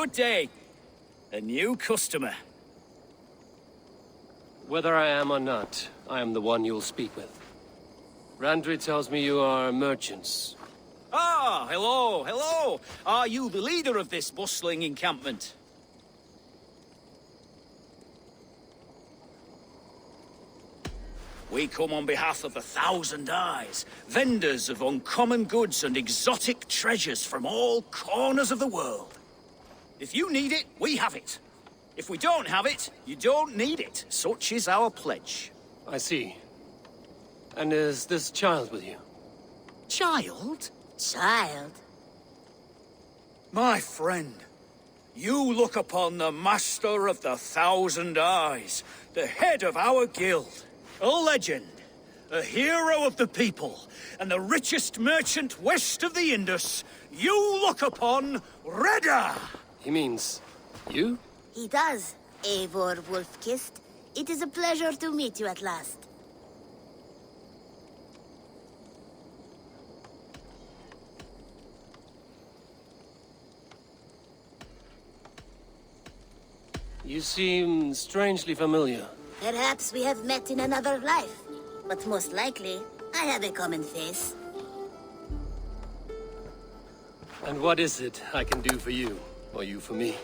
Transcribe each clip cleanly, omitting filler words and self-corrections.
Good day. A new customer. Whether I am or not, I am the one you'll speak with. Randri tells me you are merchants. Ah, hello, hello. Are you the leader of this bustling encampment? We come on behalf of 1,000 Eyes, vendors of uncommon goods and exotic treasures from all corners of the world. If you need it, we have it. If we don't have it, you don't need it. Such is our pledge. I see. And is this child with you? Child? Child? My friend, you look upon the master of the 1,000 Eyes, the head of our guild, a legend, a hero of the people, and the richest merchant west of the Indus. You look upon Reda! He means you? He does, Eivor Wolfkist. It is a pleasure to meet you at last. You seem strangely familiar. Perhaps we have met in another life, but most likely, I have a common face. And what is it I can do for you, or you for me?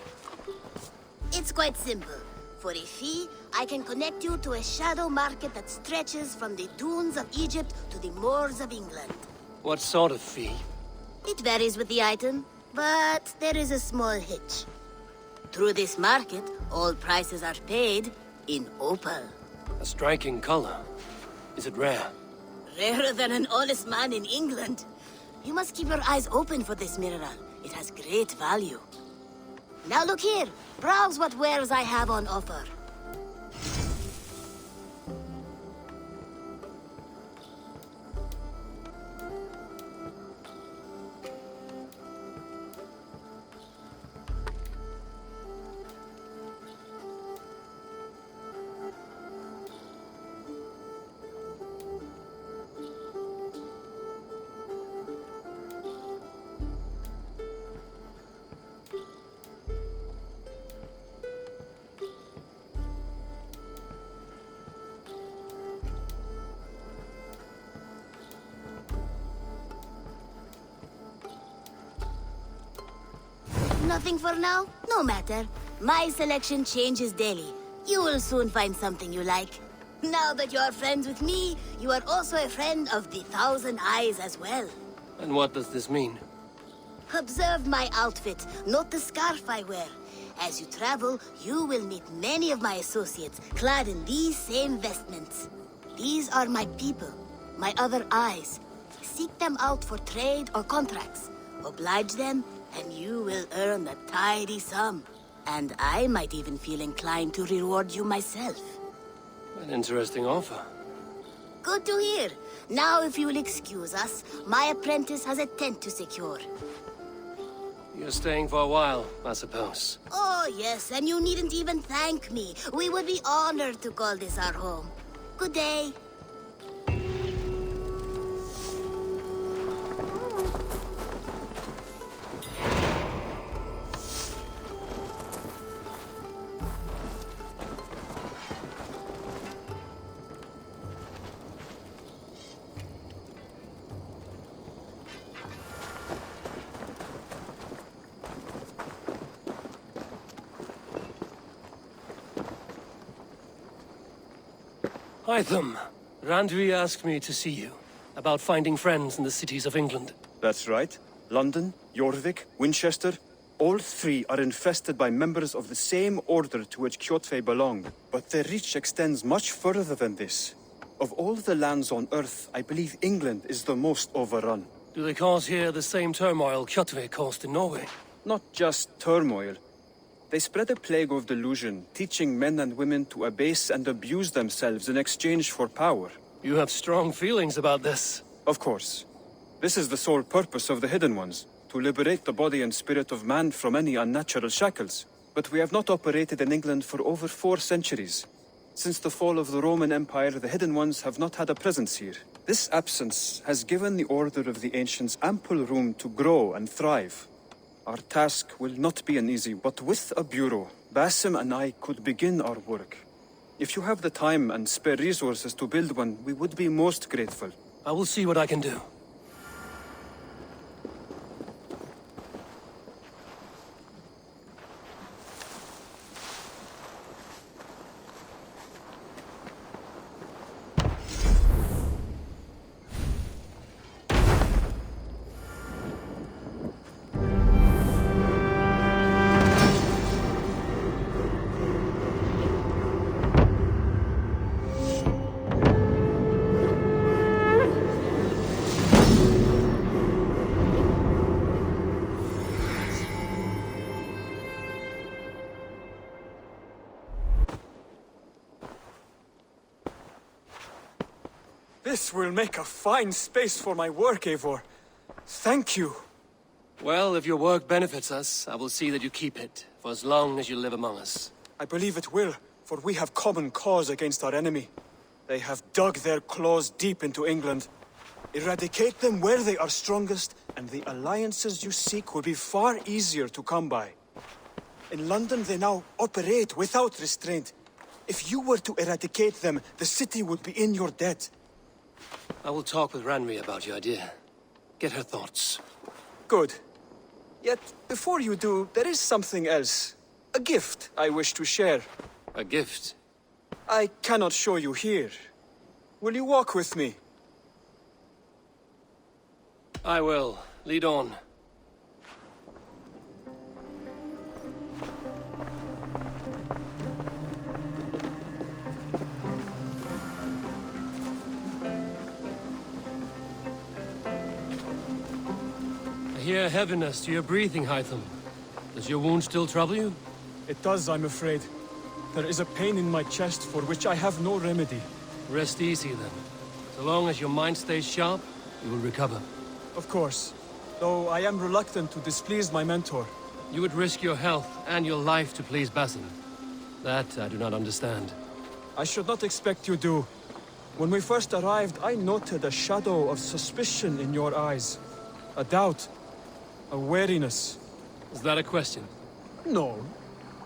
It's quite simple. For a fee, I can connect you to a shadow market that stretches from the dunes of Egypt to the moors of England. What sort of fee? It varies with the item, but there is a small hitch. Through this market, all prices are paid in opal. A striking color. Is it rare? Rarer than an honest man in England. You must keep your eyes open for this mineral. It has great value. Now look here. Browse what wares I have on offer. Nothing for now? No matter. My selection changes daily. You will soon find something you like. Now that you are friends with me, you are also a friend of the 1,000 Eyes as well. And what does this mean? Observe my outfit, note the scarf I wear. As you travel, you will meet many of my associates, clad in these same vestments. These are my people, my other eyes. Seek them out for trade or contracts. Oblige them, and you will earn a tidy sum. And I might even feel inclined to reward you myself. An interesting offer. Good to hear. Now, if you will excuse us, my apprentice has a tent to secure. You're staying for a while, I suppose. Oh, yes, and you needn't even thank me. We would be honored to call this our home. Good day. Hytham, Randvi asked me to see you about finding friends in the cities of England. That's right. London, Jorvik, Winchester, all three are infested by members of the same order to which Kjotve belong. But their reach extends much further than this. Of all the lands on Earth, I believe England is the most overrun. Do they cause here the same turmoil Kjotve caused in Norway? Not just turmoil. They spread a plague of delusion, teaching men and women to abase and abuse themselves in exchange for power. You have strong feelings about this. Of course. This is the sole purpose of the Hidden Ones, to liberate the body and spirit of man from any unnatural shackles. But we have not operated in England for over 4 centuries. Since the fall of the Roman Empire, the Hidden Ones have not had a presence here. This absence has given the Order of the Ancients ample room to grow and thrive. Our task will not be an easy, but with a bureau, Basim and I could begin our work. If you have the time and spare resources to build one, we would be most grateful. I will see what I can do. This will make a fine space for my work, Eivor. Thank you. Well, if your work benefits us, I will see that you keep it, for as long as you live among us. I believe it will, for we have common cause against our enemy. They have dug their claws deep into England. Eradicate them where they are strongest, and the alliances you seek will be far easier to come by. In London, they now operate without restraint. If you were to eradicate them, the city would be in your debt. I will talk with Ranri about your idea. Get her thoughts. Good. Yet, before you do, there is something else. A gift I wish to share. A gift? I cannot show you here. Will you walk with me? I will. Lead on. I hear heaviness to your breathing, Hytham. Does your wound still trouble you? It does, I'm afraid. There is a pain in my chest for which I have no remedy. Rest easy, then. So long as your mind stays sharp, you will recover. Of course. Though I am reluctant to displease my mentor. You would risk your health and your life to please Basim. That I do not understand. I should not expect you do. When we first arrived, I noted a shadow of suspicion in your eyes. A doubt. A wariness. Is that a question? No.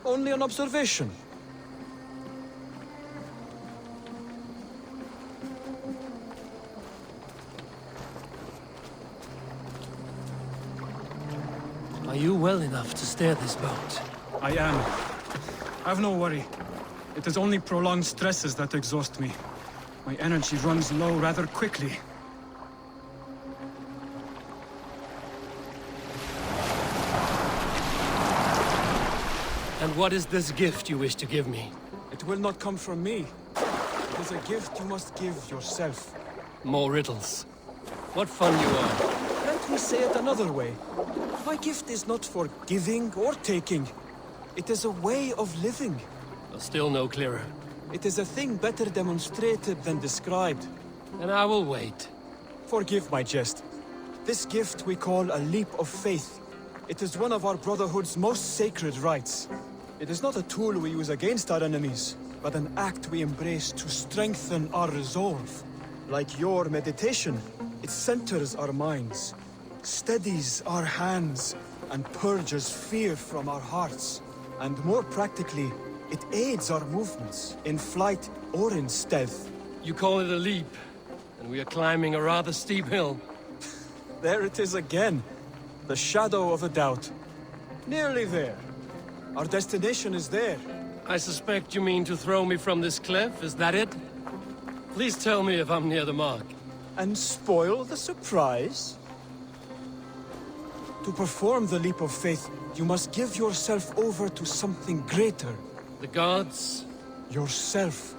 Only an observation. Are you well enough to steer this boat? I am. Have no worry. It is only prolonged stresses that exhaust me. My energy runs low rather quickly. And what is this gift you wish to give me? It will not come from me. It is a gift you must give yourself. More riddles. What fun you are. Can't we say it another way? My gift is not for giving or taking. It is a way of living. Still no clearer. It is a thing better demonstrated than described. And I will wait. Forgive my jest. This gift we call a leap of faith. It is one of our Brotherhood's most sacred rites. It is not a tool we use against our enemies, but an act we embrace to strengthen our resolve. Like your meditation, it centers our minds, steadies our hands, and purges fear from our hearts. And more practically, it aids our movements, in flight or in stealth. You call it a leap, and we are climbing a rather steep hill. There it is again. The shadow of a doubt. Nearly there. Our destination is there. I suspect you mean to throw me from this cliff, is that it? Please tell me if I'm near the mark. And spoil the surprise? To perform the leap of faith, you must give yourself over to something greater. The gods? Yourself.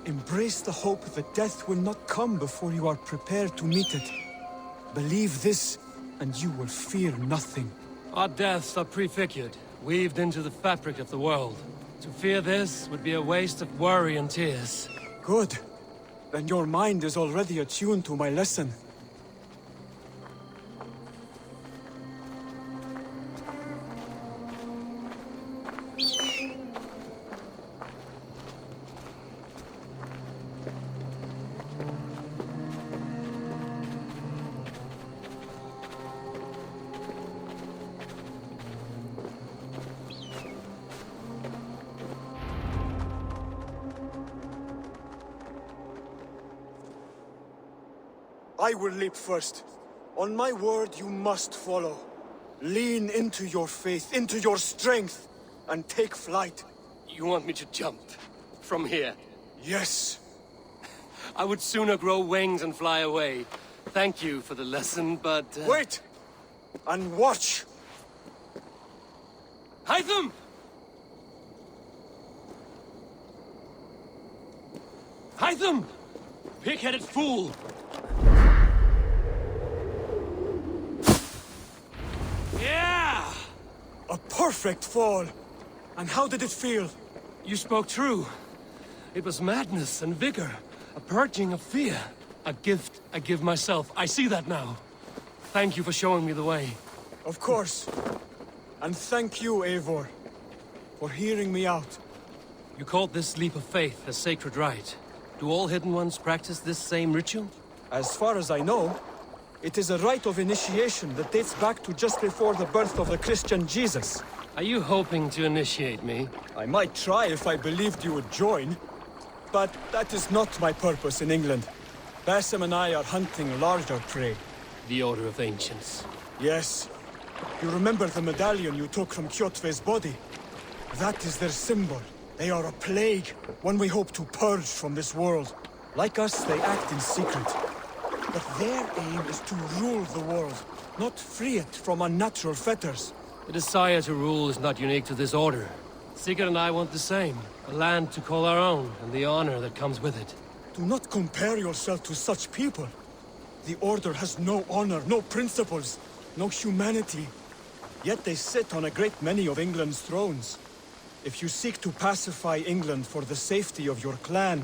Embrace the hope that death will not come before you are prepared to meet it. Believe this, and you will fear nothing. Our deaths are prefigured, weaved into the fabric of the world. To fear this would be a waste of worry and tears. Good. Then your mind is already attuned to my lesson. I will leap first. On my word, you must follow. Lean into your faith, into your strength, and take flight. You want me to jump? From here? Yes. I would sooner grow wings and fly away. Thank you for the lesson, but... Wait! And watch! Hytham! Hytham! Pig-headed fool! Yeah! A perfect fall! And how did it feel? You spoke true. It was madness and vigor. A purging of fear. A gift I give myself. I see that now. Thank you for showing me the way. Of course. And thank you, Eivor, for hearing me out. You called this leap of faith a sacred rite. Do all Hidden Ones practice this same ritual? As far as I know, it is a rite of initiation that dates back to just before the birth of the Christian Jesus. Are you hoping to initiate me? I might try if I believed you would join. But that is not my purpose in England. Basim and I are hunting larger prey. The Order of Ancients. Yes. You remember the medallion you took from Kjotve's body? That is their symbol. They are a plague, one we hope to purge from this world. Like us, they act in secret. But their aim is to rule the world, not free it from unnatural fetters. The desire to rule is not unique to this order. Sigurd and I want the same. A land to call our own, and the honor that comes with it. Do not compare yourself to such people. The Order has no honor, no principles, no humanity. Yet they sit on a great many of England's thrones. If you seek to pacify England for the safety of your clan...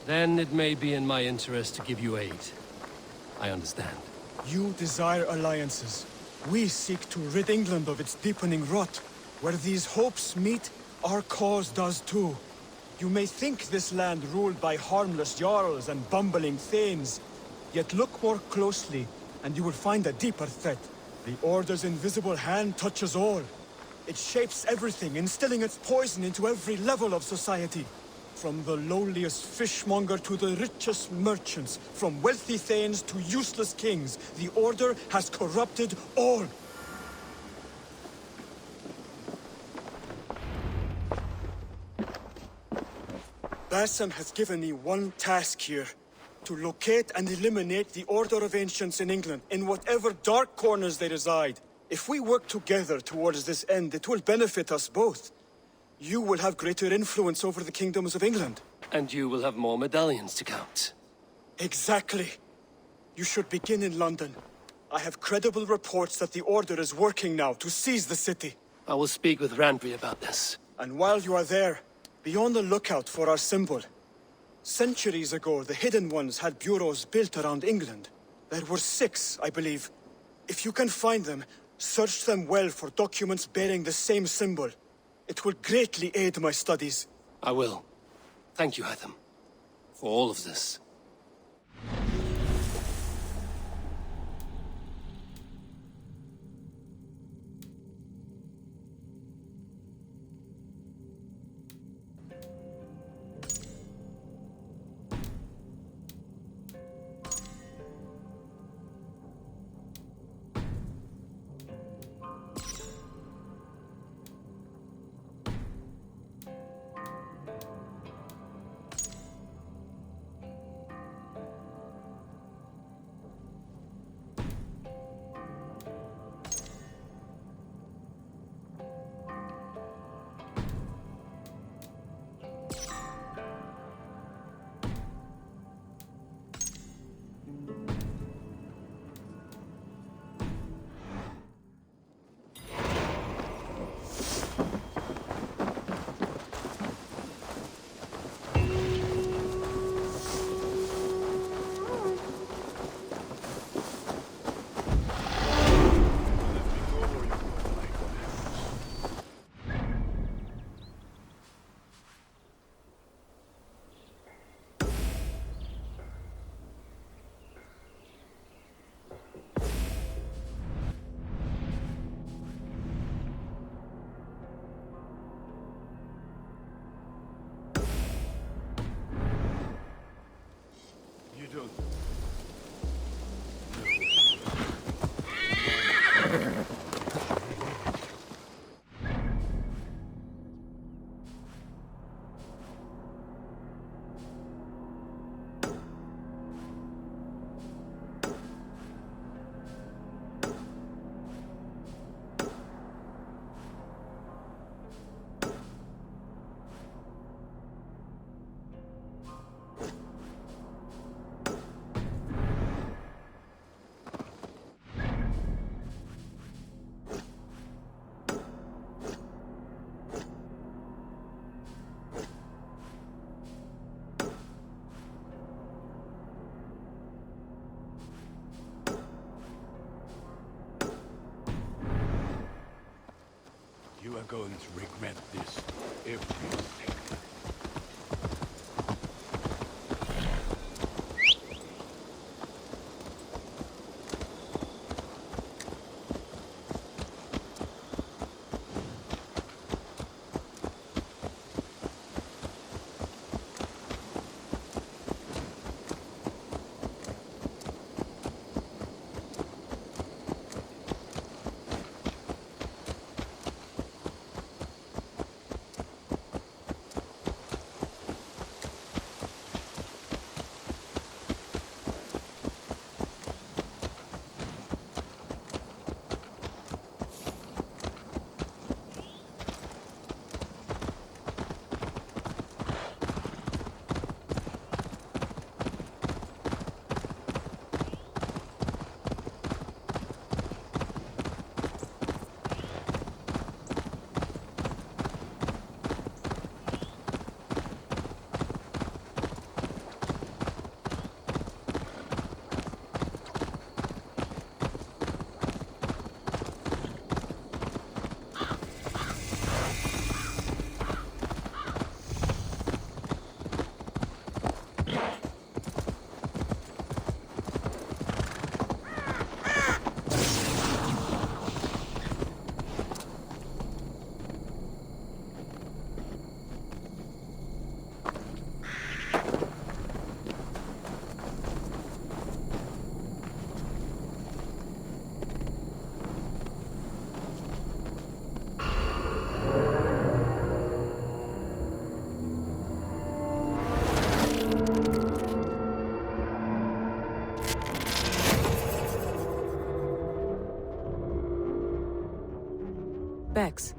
Then it may be in my interest to give you aid. I understand. You desire alliances. We seek to rid England of its deepening rot. Where these hopes meet, our cause does too. You may think this land ruled by harmless jarls and bumbling thanes. Yet look more closely, and you will find a deeper threat. The Order's invisible hand touches all. It shapes everything, instilling its poison into every level of society. From the lowliest fishmonger to the richest merchants, from wealthy thanes to useless kings, the Order has corrupted all. Basim has given me one task here. To locate and eliminate the Order of Ancients in England, in whatever dark corners they reside. If we work together towards this end, it will benefit us both. You will have greater influence over the kingdoms of England. And you will have more medallions to count. Exactly. You should begin in London. I have credible reports that the Order is working now to seize the city. I will speak with Randvi about this. And while you are there, be on the lookout for our symbol. Centuries ago, the Hidden Ones had bureaus built around England. There were 6, I believe. If you can find them, search them well for documents bearing the same symbol. It will greatly aid my studies. I will. Thank you, Hytham, for all of this. going to regret this every second. Bex,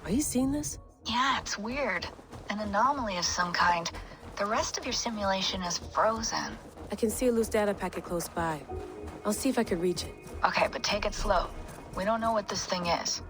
are you seeing this? Yeah, it's weird. An anomaly of some kind. The rest of your simulation is frozen. I can see a loose data packet close by. I'll see if I can reach it. Okay, but take it slow. We don't know what this thing is.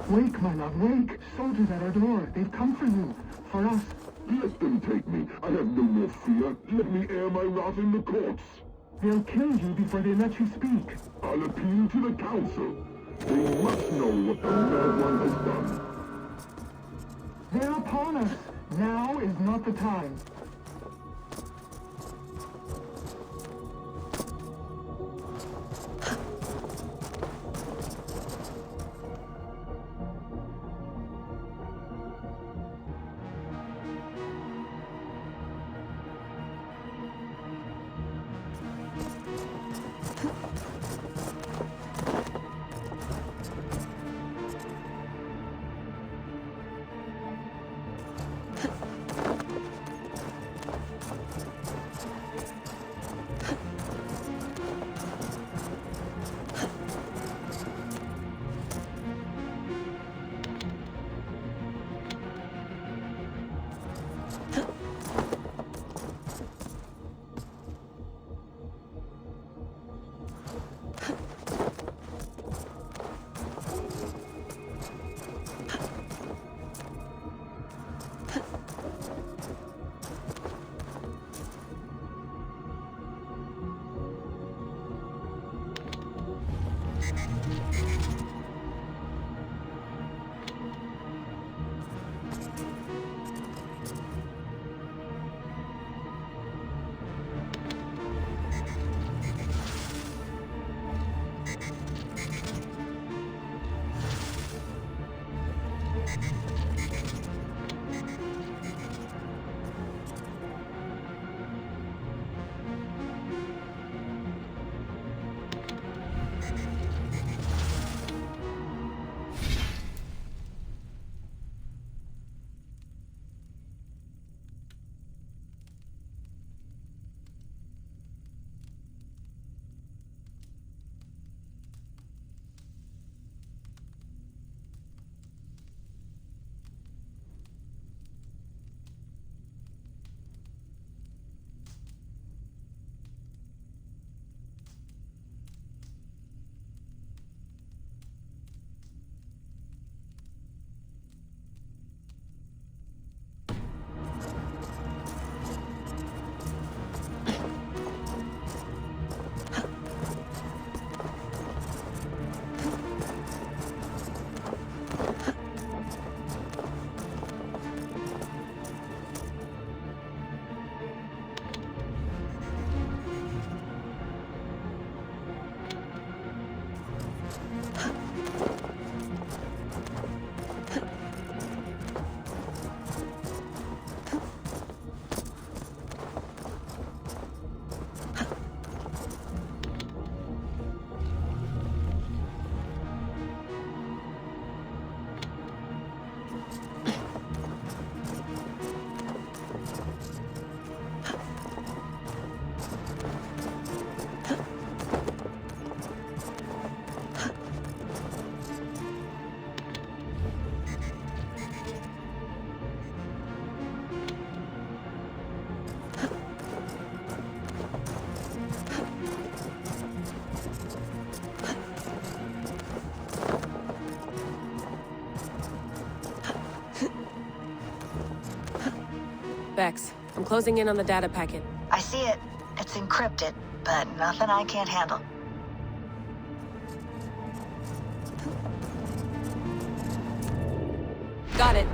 Wake, my love, wake! Soldiers at our door. They've come for you. For us. Let them take me. I have no more fear. Let me air my wrath in the courts. They'll kill you before they let you speak. I'll appeal to the council. They must know what the Mad One has done. They're upon us. Now is not the time. Vex, I'm closing in on the data packet. I see it. It's encrypted, but nothing I can't handle. Got it.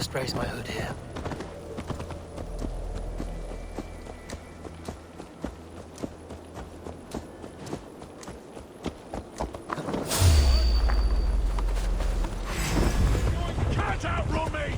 best raise my hood here. Can't outrun me!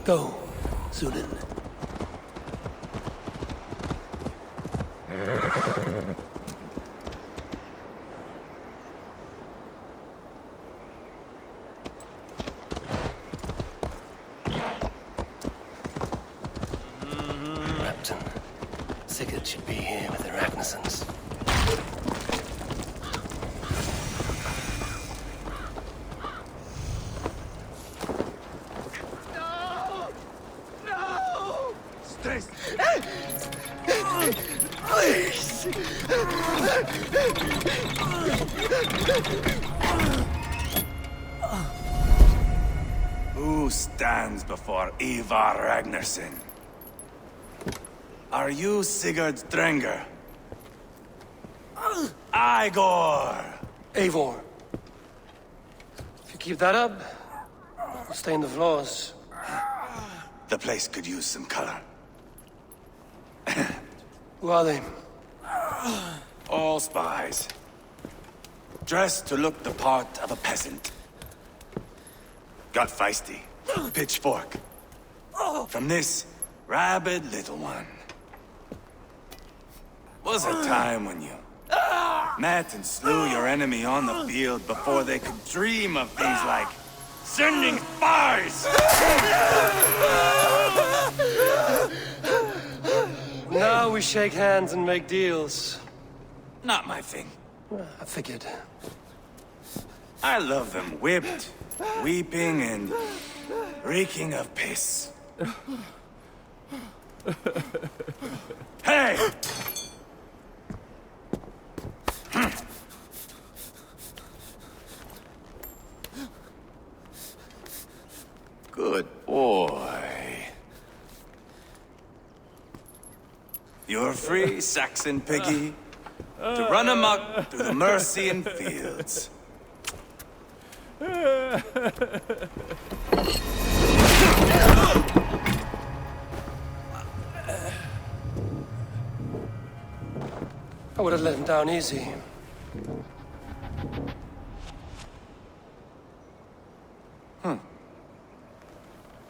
Go, Zulin. Captain, Sigurd should be here with the Ragnarsons. Please! Who stands before Ivar Ragnarsson? Are you Sigurd Drenger? Igor! Eivor. If you keep that up, you'll stay in the floors. The place could use some color. Who are they? All spies. Dressed to look the part of a peasant. Got feisty. Pitchfork. From this rabid little one. Was a time when you met and slew your enemy on the field before they could dream of things like sending spies! Now we shake hands and make deals. Not my thing. I figured. I love them whipped, weeping, and reeking of piss. Hey! Good boy. You're free, Saxon piggy, to run amok through the Mercian fields. I would have let him down easy.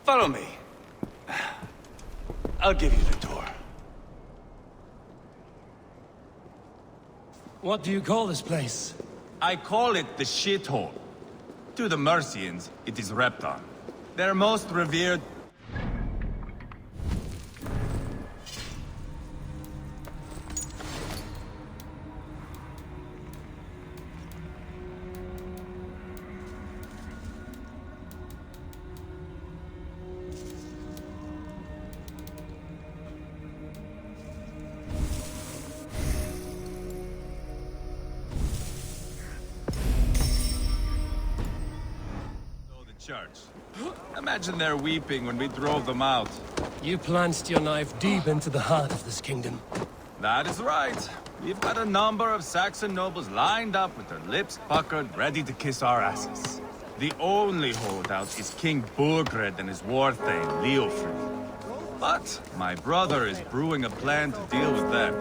Follow me. I'll give you the tour. What do you call this place? I call it the shithole. To the Mercians, it is Repton. Their most revered... church. Imagine they're weeping when we drove them out. You plunged your knife deep into the heart of this kingdom. That is right. We've got a number of Saxon nobles lined up with their lips puckered, ready to kiss our asses. The only holdout is King Burgred and his war thane, Leofrid. But my brother is brewing a plan to deal with them.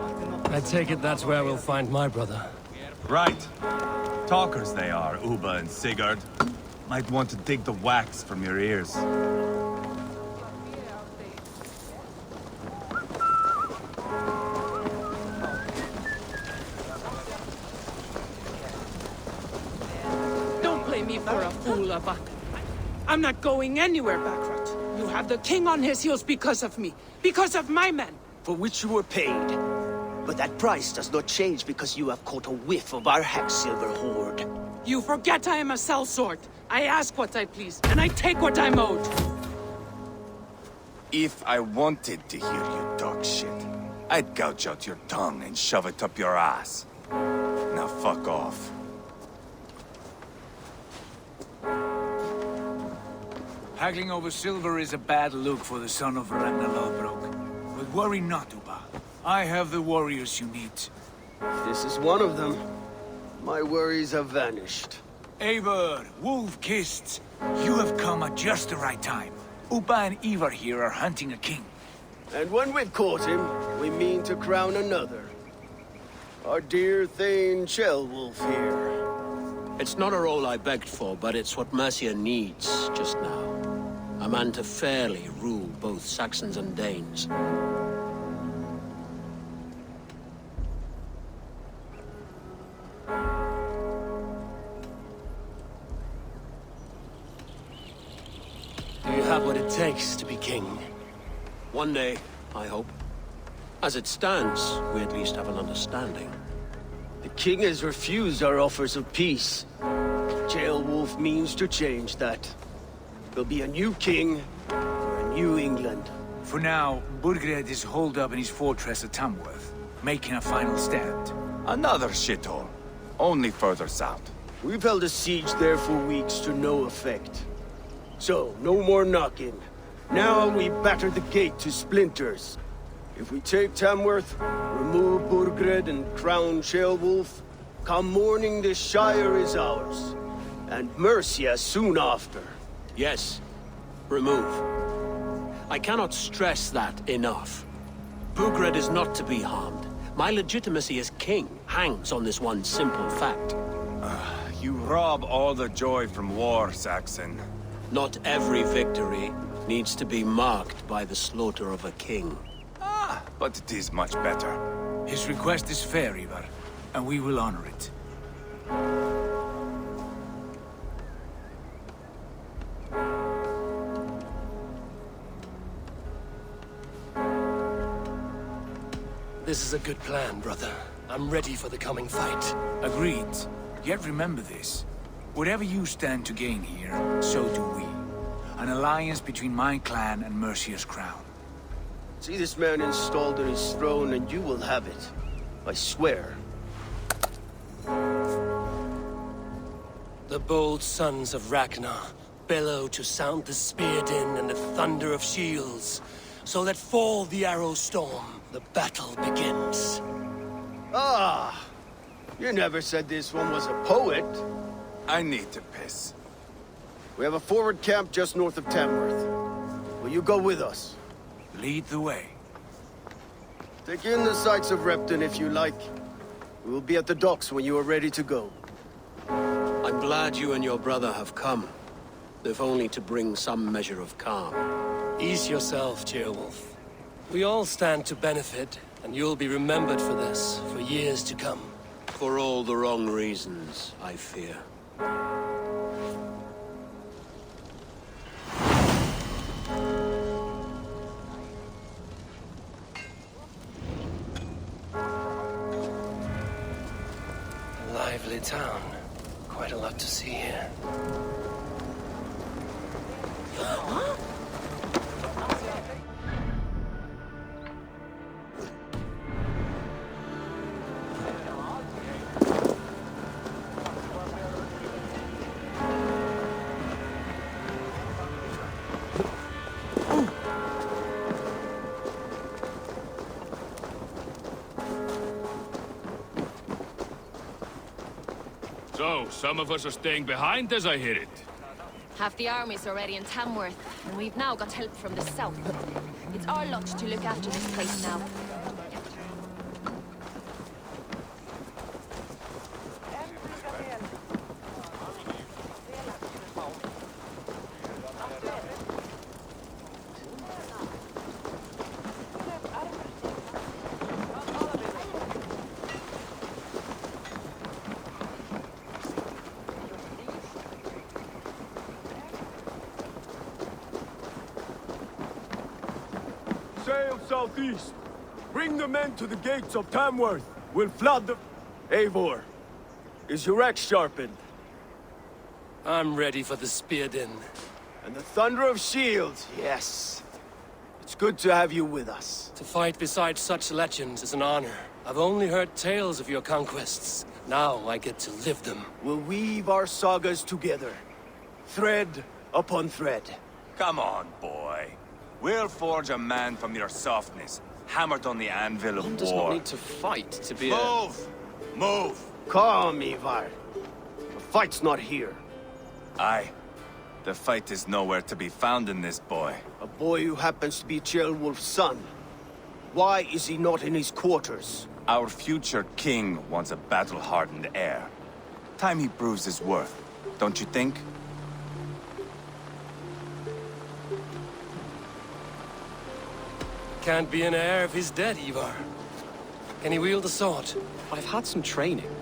I take it that's where we'll find my brother. Right. Talkers they are, Uba and Sigurd. Might want to dig the wax from your ears. Don't play me for a fool, Abak. I'm not going anywhere, Backrot. You have the king on his heels because of me. Because of my men. For which you were paid. But that price does not change because you have caught a whiff of our Hacksilver hoard. You forget I am a sellsword. I ask what I please, and I take what I'm owed. If I wanted to hear you talk shit, I'd gouge out your tongue and shove it up your ass. Now fuck off. Haggling over silver is a bad look for the son of Ragnar Lodbrok. But worry not, Uba. I have the warriors you need. This is one of them. My worries have vanished. Eivor, Wolf-Kissed, you have come at just the right time. Uba and Ivar here are hunting a king. And when we've caught him, we mean to crown another. Our dear Thane Ceolwulf here. It's not a role I begged for, but it's what Mercia needs just now. A man to fairly rule both Saxons and Danes. Do you have what it takes to be king? One day, I hope. As it stands, we at least have an understanding. The king has refused our offers of peace. Ceolwulf means to change that. There'll be a new king for a new England. For now, Burgred is holed up in his fortress at Tamworth, making a final stand. Another shithole. Only further south. We've held a siege there for weeks to no effect. So, no more knocking. Now we batter the gate to splinters. If we take Tamworth, remove Burgred and crown Ceolwulf, come morning the Shire is ours. And Mercia soon after. Yes, remove. I cannot stress that enough. Burgred is not to be harmed. My legitimacy as king hangs on this one simple fact. You rob all the joy from war, Saxon. Not every victory needs to be marked by the slaughter of a king. But it is much better. His request is fair, Ivar, and we will honor it. This is a good plan, brother. I'm ready for the coming fight. Agreed. Yet remember this. Whatever you stand to gain here, so do we. An alliance between my clan and Mercia's crown. See this man installed on his throne and you will have it. I swear. The bold sons of Ragnar bellow to sound the spear din and the thunder of shields. So let fall the arrow storm, the battle begins. Ah! You never said this one was a poet. I need to piss. We have a forward camp just north of Tamworth. Will you go with us? Lead the way. Take in the sights of Repton if you like. We will be at the docks when you are ready to go. I'm glad you and your brother have come, if only to bring some measure of calm. Ease yourself, Ceolwulf. We all stand to benefit, and you'll be remembered for this, for years to come. For all the wrong reasons, I fear. Lively town. Quite a lot to see here. So, some of us are staying behind as I hear it. Half the army's already in Tamworth, and we've now got help from the south. It's our lot to look after this place now. Sail southeast. Bring the men to the gates of Tamworth. We'll flood the... Eivor, is your axe sharpened? I'm ready for the spear din. And the thunder of shields, yes. It's good to have you with us. To fight beside such legends is an honor. I've only heard tales of your conquests. Now I get to live them. We'll weave our sagas together. Thread upon thread. Come on, boy. We'll forge a man from your softness, hammered on the anvil of One war. does not need to fight to be Move! Move! Calm, Ivar. The fight's not here. Aye. The fight is nowhere to be found in this boy. A boy who happens to be Ceolwulf's son. Why is he not in his quarters? Our future king wants a battle-hardened heir. Time he proves his worth, don't you think? Can't be an heir if he's dead, Ivar. Can he wield a sword? I've had some training.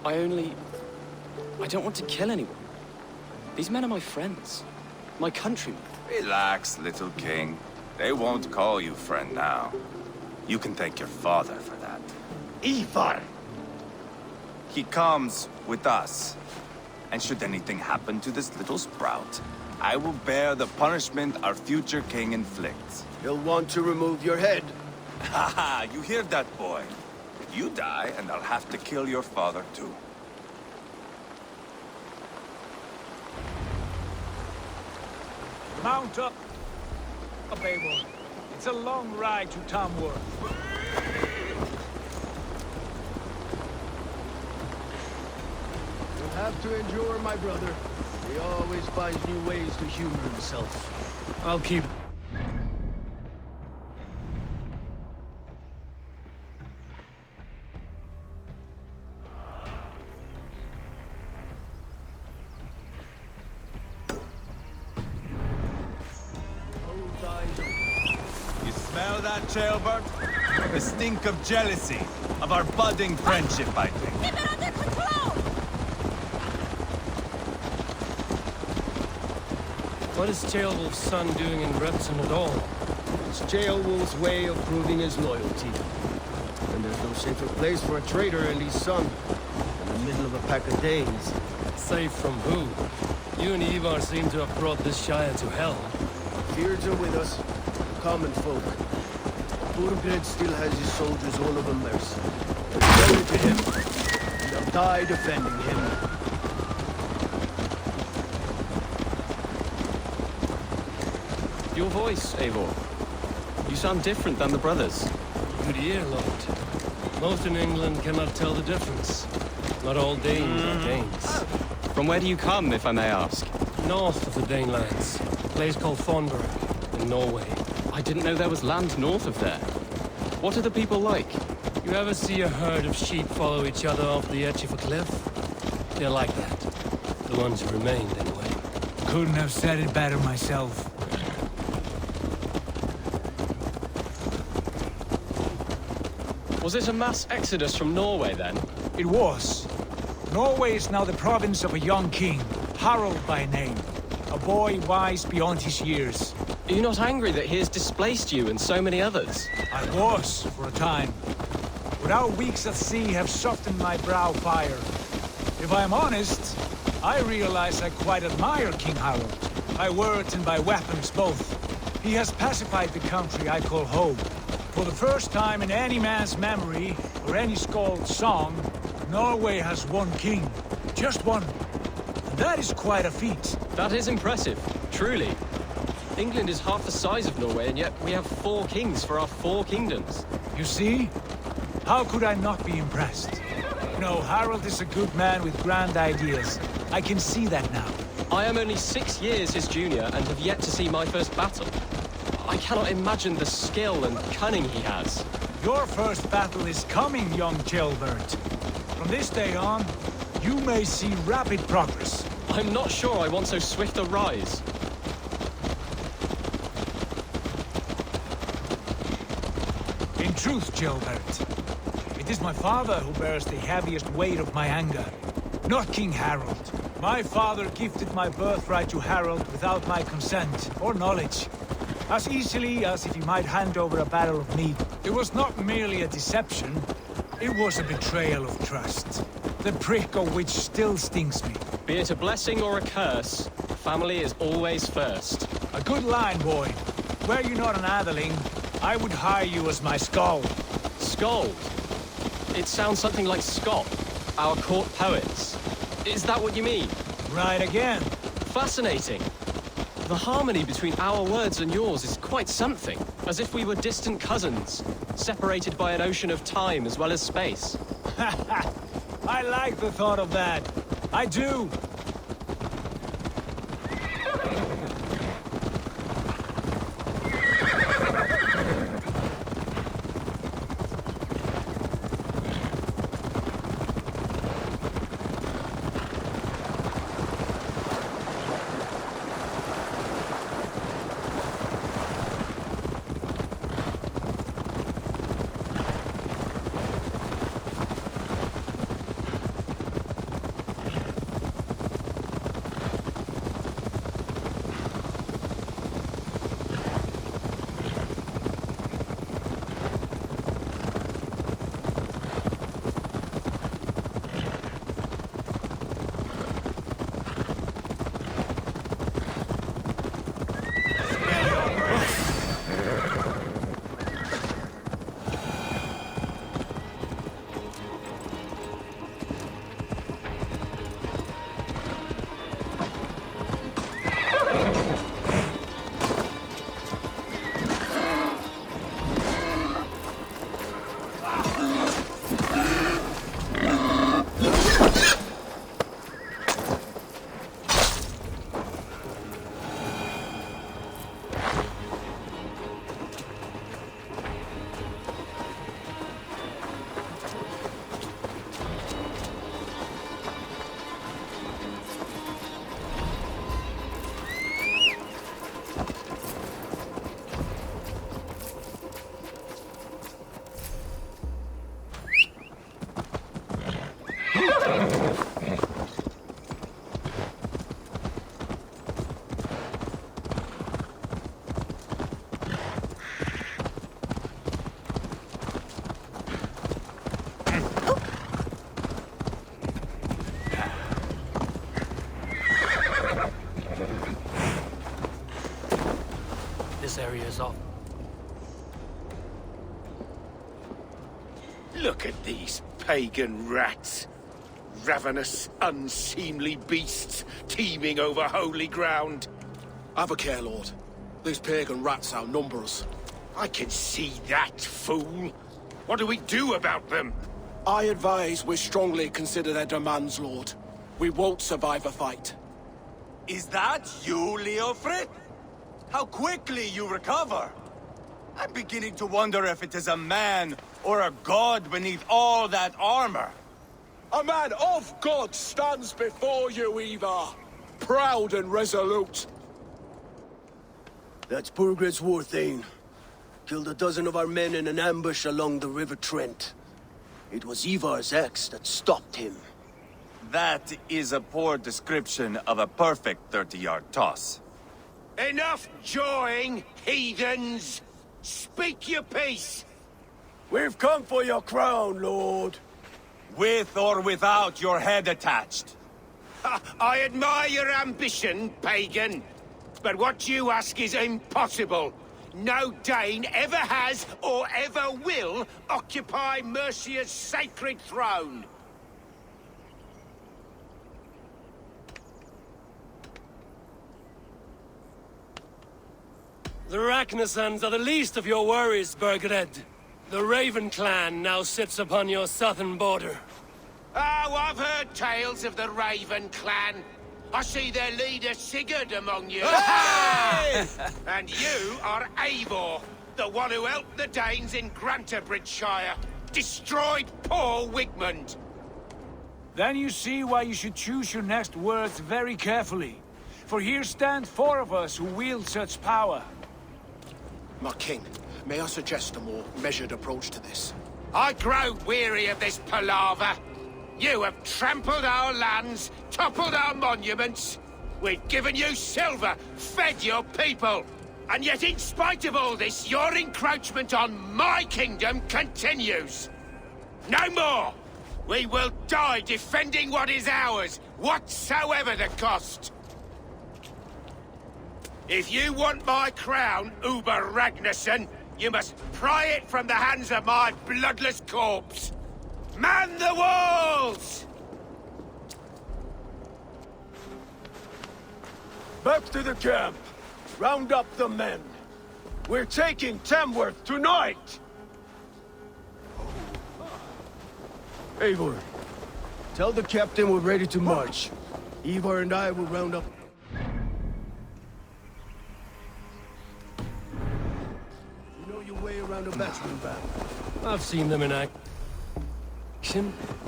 I don't want to kill anyone. These men are my friends. My countrymen. Relax, little king. They won't call you friend now. You can thank your father for that. Ivar! He comes with us. And should anything happen to this little sprout, I will bear the punishment our future king inflicts. He'll want to remove your head. Haha, you hear that, boy? You die, and I'll have to kill your father, too. Mount up, Eivor. It's a long ride to Tamworth. You'll have to endure, my brother. He always finds new ways to humor himself. I'll keep... You smell that, Ceolbert? The stink of jealousy, of our budding friendship, I think. Keep it under control! What is Ceolwulf's son doing in Repton at all? It's Ceolwulf's way of proving his loyalty. And there's no safer place for a traitor and his son in the middle of a pack of Danes. Safe from who? You and Ivar seem to have brought this Shire to hell. Beards are with us. common folk. Burgred still has his soldiers all over mercy. Tell it to him, and I'll die defending him. Your voice, Eivor. You sound different than the brothers. Good ear, Lord. Most in England cannot tell the difference. Not all Danes are Danes. From where do you come, if I may ask? North of the Danelands. A place called Thornburg, in Norway. I didn't know there was land north of there. What are the people like? You ever see a herd of sheep follow each other off the edge of a cliff? They're like that. The ones who remained, anyway. Couldn't have said it better myself. Was it a mass exodus from Norway, then? It was. Norway is now the province of a young king, Harald by name. A boy wise beyond his years. Are you not angry that he has displaced you and so many others? I was, for a time. But our weeks at sea have softened my brow fire. If I am honest, I realize I quite admire King Harald. By words and by weapons both. He has pacified the country I call home. For the first time in any man's memory, or any skald's song, Norway has one king. Just one. And that is quite a feat. That is impressive, truly. England is half the size of Norway, and yet we have 4 kings for our 4 kingdoms. You see? How could I not be impressed? No, Harald is a good man with grand ideas. I can see that now. I am only 6 years his junior and have yet to see my first battle. I cannot imagine the skill and cunning he has. Your first battle is coming, young Gilbert. From this day on, you may see rapid progress. I'm not sure I want so swift a rise. In truth, Gilbert, it is my father who bears the heaviest weight of my anger, not King Harald. My father gifted my birthright to Harald without my consent or knowledge. As easily as if he might hand over a barrel of meat. It was not merely a deception, it was a betrayal of trust. The prick of which still stings me. Be it a blessing or a curse, family is always first. A good line, boy. Were you not an atheling, I would hire you as my skald. Skald? It sounds something like Scott, our court poets. Is that what you mean? Right again. Fascinating. The harmony between our words and yours is quite something. As if we were distant cousins, separated by an ocean of time as well as space. I like the thought of that. I do. This area is off. Look at these pagan rats. Ravenous, unseemly beasts teeming over holy ground. Have a care, Lord. These pagan rats outnumber us. I can see that, fool. What do we do about them? I advise we strongly consider their demands, Lord. We won't survive a fight. Is that you, Leofrid? How quickly you recover! I'm beginning to wonder if it is a man or a god beneath all that armor. A man of God stands before you, Eva. Proud and resolute. That's Burgred's war thane. Killed a dozen of our men in an ambush along the River Trent. It was Ivar's axe that stopped him. That is a poor description of a perfect 30-yard toss. Enough jawing, heathens! Speak your piece! We've come for your crown, Lord. With or without your head attached. I admire your ambition, pagan. But what you ask is impossible. No Dane ever has or ever will occupy Mercia's sacred throne. The Ragnarsons are the least of your worries, Burgred. The Raven clan now sits upon your southern border. Oh, I've heard tales of the Raven clan. I see their leader Sigurd among you. Hey! And you are Eivor, the one who helped the Danes in Grantabridgeshire. Destroyed poor Wigmund. Then you see why you should choose your next words very carefully. For here stand 4 of us who wield such power. My king, may I suggest a more measured approach to this? I grow weary of this palaver. You have trampled our lands, toppled our monuments. We've given you silver, fed your people. And yet in spite of all this, your encroachment on my kingdom continues. No more! We will die defending what is ours, whatsoever the cost. If you want my crown, Uber Ragnarsson, you must pry it from the hands of my bloodless corpse. Man the walls! Back to the camp. Round up the men. We're taking Tamworth tonight! Eivor, tell the captain we're ready to march. Ivar and I will round up. You know your way around a battling battle. I've seen them in action.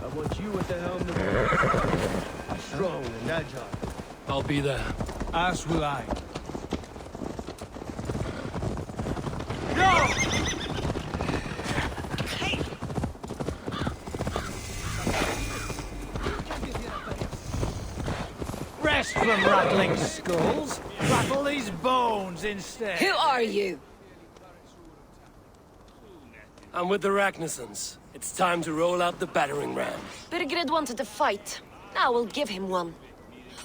I want you at the helm of the strong and agile. I'll be there. As will I. Rest from rattling skulls. Rattle these bones instead. Who are you? I'm with the Ragnarsons. It's time to roll out the battering ram. Burgred wanted to fight. Now we'll give him one.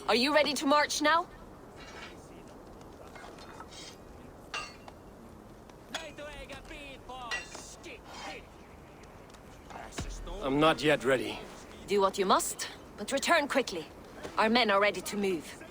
Are you ready to march now? I'm not yet ready. Do what you must, but return quickly. Our men are ready to move.